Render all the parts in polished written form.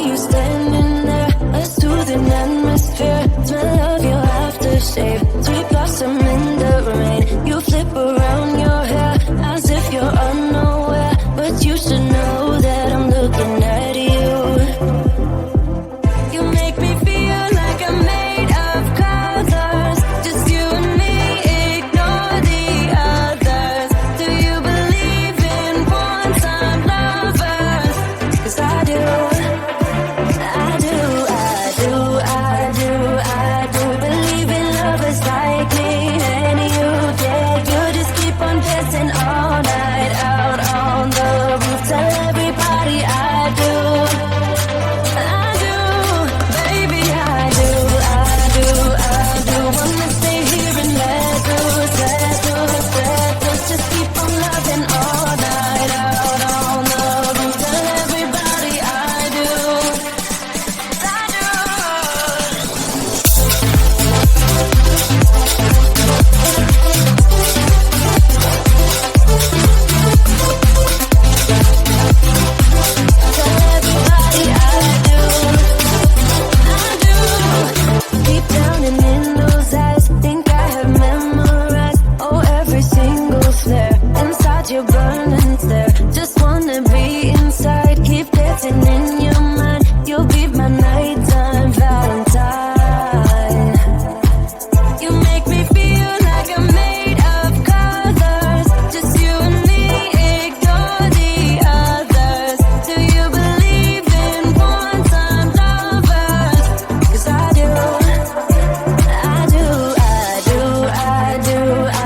you standing there, a soothing atmosphere. Smell of your aftershave, sweet blossom in the rain. You flip around your hair as if you're unaware, but you should know that I'm looking at you. You make me feel like I'm made of colors, just you and me, ignore the others. Do you believe in one-time lovers? 'Cause I do, I do, I do, I do, I do believe in lovers like me and you. Yeah, you just keep on dancing all night out on the roof. Tell everybody I do. You're burning there, just wanna be inside. Keep dancing in your mind. You'll be my nighttime Valentine. You make me feel like I'm made of colors, just you and me, ignore the others. Do you believe in one-time lovers? 'Cause I do, I do, I do, I do,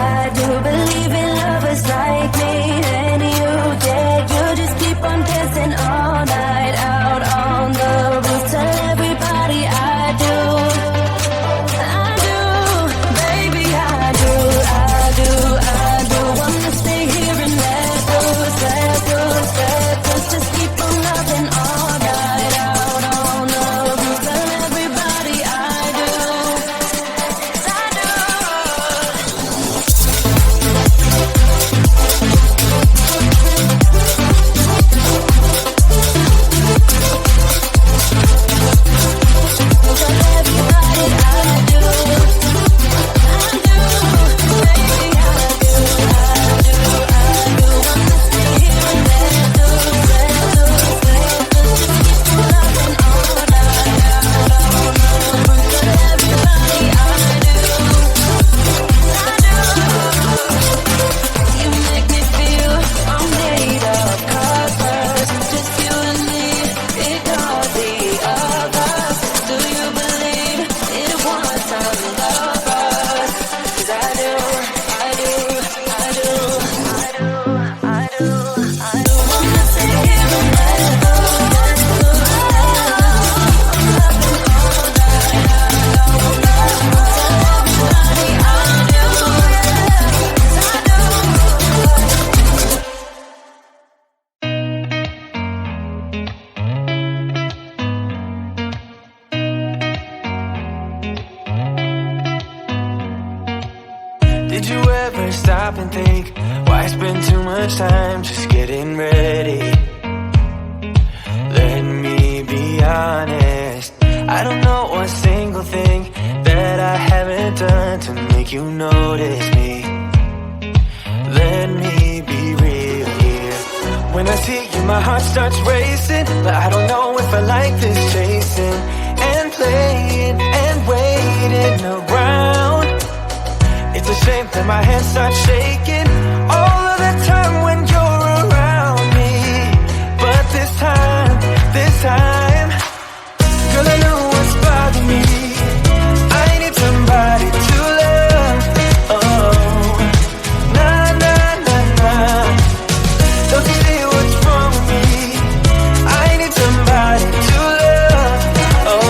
I do believe in lovers like me. Dancing all night out on the roof. Tell everybody I do, I do, baby I do, I do, I do. Wanna stay here and let those, just keep on loving all night out on the roof. Tell everybody I do, I do. Did you ever stop and think, why spend too much time just getting ready? Let me be honest, I don't know a single thing that I haven't done to make you notice me. Let me be real here. When I see you, my heart starts racing, but I don't know if I like this chasing and playing and waiting around. It's a shame that my hands start shaking all of the time when you're around me. But this time, girl, I know what's bothering me. I need somebody to love. Oh, nah, nah, nah, nah. Don't you see what's wrong with me? I need somebody to love. Oh,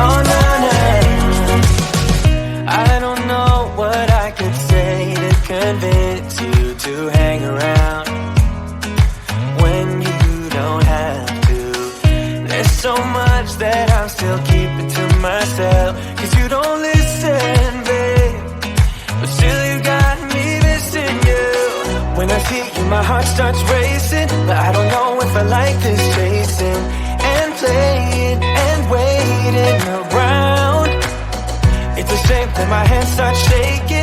oh, nah, nah. I don't know what I could say to convince you to hang around when you don't have to. There's so much that I'm still keeping to myself, 'cause you don't listen, babe. But still you got me missing you. When I see you, my heart starts racing, but I don't know if I like this chasing my hands start shaking.